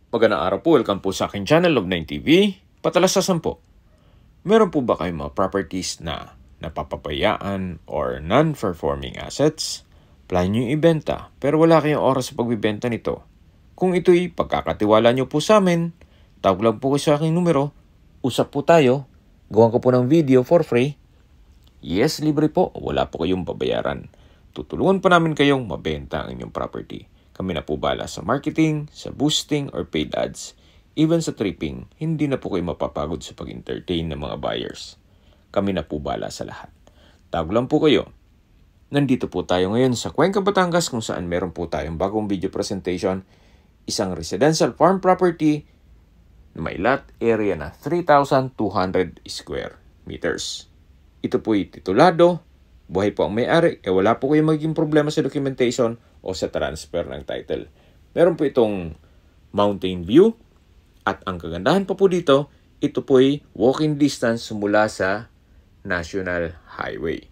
Magandang araw po, welcome po sa aking channel, Love9 TV. Patalasasan po, meron po ba kayong mga properties na napapabayaan or non-performing assets? Plan nyo yung ibenta pero wala kayong oras sa pagbibenta nito. Kung ito'y pagkakatiwala nyo po sa amin, tawag lang po kayo sa aking numero, usap po tayo, gawan ko po ng video for free. Yes, libre po, wala po kayong babayaran. Tutulungan pa namin kayong mabenta ang inyong property. Kami na po bala sa marketing, sa boosting or paid ads. Even sa tripping, hindi na po kayo mapapagod sa pag-entertain ng mga buyers. Kami na po bala sa lahat. Tawag lang po kayo. Nandito po tayo ngayon sa Cuenca, Batangas kung saan meron po tayong bagong video presentation. Isang residential farm property na may lot area na 3,200 square meters. Ito po'y titulado. Buhay po ang may-ari, wala po kayong magiging problema sa documentation o sa transfer ng title. Meron po itong mountain view at ang kagandahan pa po dito, ito po'y walking distance mula sa National Highway.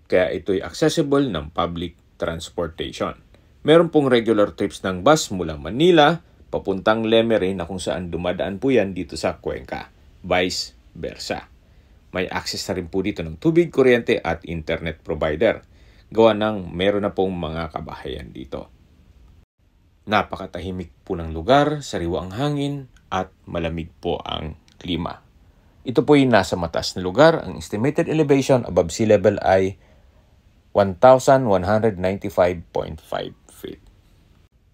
Kaya ito'y accessible ng public transportation. Meron pong regular trips ng bus mula Manila papuntang Lemery na kung saan dumadaan po yan dito sa Cuenca, vice versa. May access na rin po dito ng tubig, kuryente at internet provider. Gawa ng meron na pong mga kabahayan dito. Napakatahimik po ng lugar, sariwa ang hangin at malamig po ang klima. Ito po yung nasa mataas na lugar. Ang estimated elevation above sea level ay 1,195.5 feet.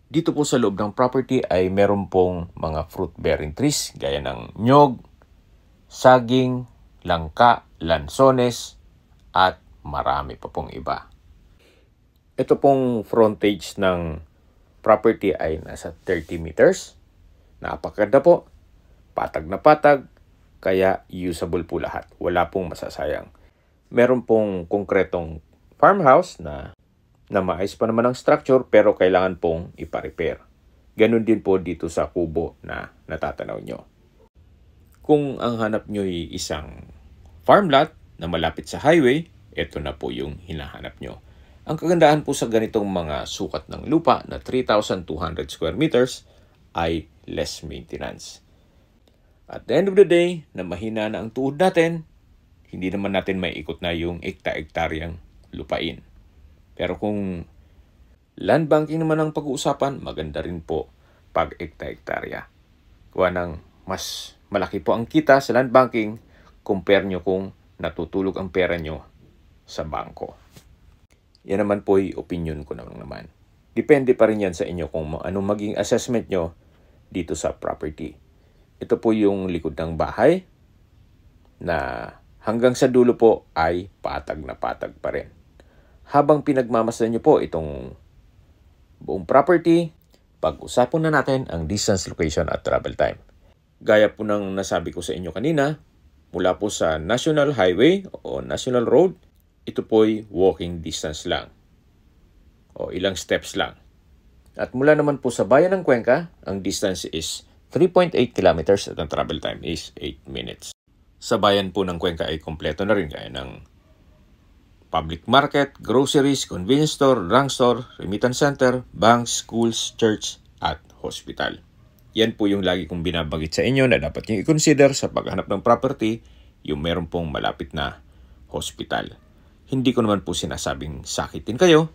Dito po sa loob ng property ay meron pong mga fruit-bearing trees gaya ng nyog, saging, langka, lansones, at marami pa pong iba. Ito pong frontage ng property ay nasa 30 meters. Napakaganda po. Patag na patag, kaya usable po lahat. Wala pong masasayang. Meron pong konkretong farmhouse na maayos pa naman ang structure pero kailangan pong ipa-repair. Ganun din po dito sa kubo na natatanaw nyo. Kung ang hanap nyo ay isang farm lot na malapit sa highway, ito na po yung hinahanap nyo. Ang kagandahan po sa ganitong mga sukat ng lupa na 3,200 square meters ay less maintenance. At the end of the day, na mahina na ang tuhod natin, hindi naman natin may ikot na yung ekta-ektaryang lupain. Pero kung land banking naman ang pag-uusapan, maganda rin po pag ekta-ektarya. Kuha ng mas malaki po ang kita sa land banking compare nyo kung natutulog ang pera nyo sa bangko. Yan naman po yung opinion ko naman. Depende pa rin yan sa inyo kung anong maging assessment nyo dito sa property. Ito po yung likod ng bahay na hanggang sa dulo po ay patag na patag pa rin. Habang pinagmamasdan nyo po itong buong property, pag-usapan na natin ang distance, location at travel time. Gaya po ng nasabi ko sa inyo kanina, mula po sa National Highway o National Road, ito po'y walking distance lang o ilang steps lang. At mula naman po sa bayan ng Cuenca, ang distance is 3.8 kilometers at ang travel time is 8 minutes. Sa bayan po ng Cuenca ay kompleto na rin gaya ng public market, groceries, convenience store, drugstore, remittance center, banks, schools, church at hospital. Yan po yung lagi kong binabanggit sa inyo na dapat nyo i-consider sa paghanap ng property, yung meron pong malapit na hospital. Hindi ko naman po sinasabing sakitin kayo.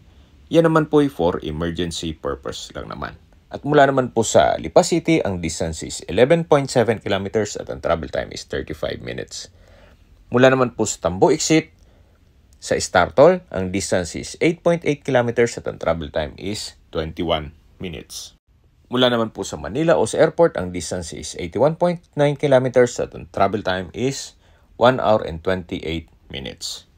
Yan naman po for emergency purpose lang naman. At mula naman po sa Lipa City, ang distance is 11.7 kilometers at ang travel time is 35 minutes. Mula naman po sa Tambo Exit, sa Startol, ang distance is 8.8 kilometers at ang travel time is 21 minutes. Mula naman po sa Manila o sa airport, ang distance is 81.9 kilometers at ang travel time is 1 hour and 28 minutes.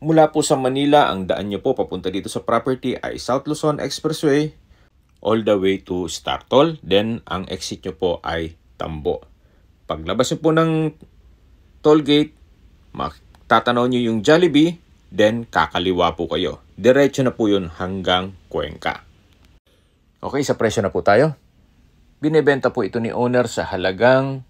Mula po sa Manila, ang daan nyo po papunta dito sa property ay South Luzon Expressway all the way to Startol. Then, ang exit nyo po ay Tambo. Paglabas nyo po ng toll gate, matatanaw nyo yung Jollibee, then kakaliwa po kayo. Diretso na po yun hanggang Cuenca. Okay, sa presyo na po tayo. Binebenta po ito ni owner sa halagang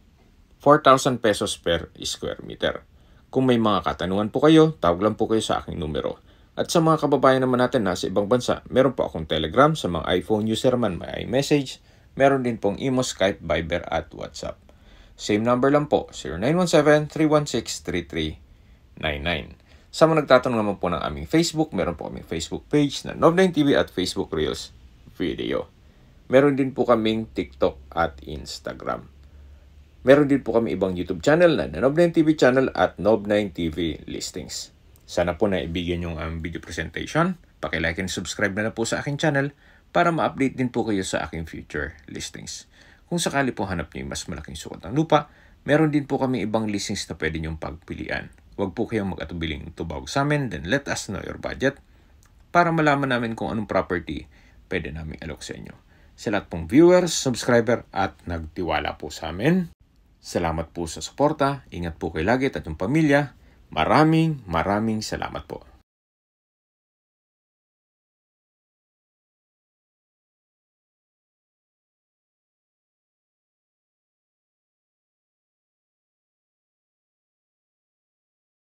4,000 pesos per square meter. Kung may mga katanungan po kayo, tawag lang po kayo sa aking numero. At sa mga kababayan naman natin na sa ibang bansa, meron po akong Telegram sa mga iPhone user man, may iMessage, Meron din pong Imo, Skype, Viber at WhatsApp. Same number lang po, 0917-316-3399. Sa mga nagtatanong naman po ng aming Facebook, meron po kaming Facebook page na Nob9TV at Facebook Reels Video. Meron din po kaming TikTok at Instagram. Meron din po kami ibang YouTube channel na Nob9TV channel at Nob9TV Listings. Sana po naibigyan yung video presentation. Paki-like and subscribe na po sa aking channel para ma-update din po kayo sa aking future listings. Kung sakali po hanap niyo yung mas malaking sukat ng lupa, meron din po kami ibang listings na pwede niyong pagpilian. Huwag po kayong mag-atubiling tubawag sa amin, then let us know your budget para malaman namin kung anong property pwede namin alok sa inyo. Sa lahat pong viewers, subscriber at nagtiwala po sa amin, salamat po sa suporta, ingat po kayo lagi at yung pamilya. Maraming salamat po.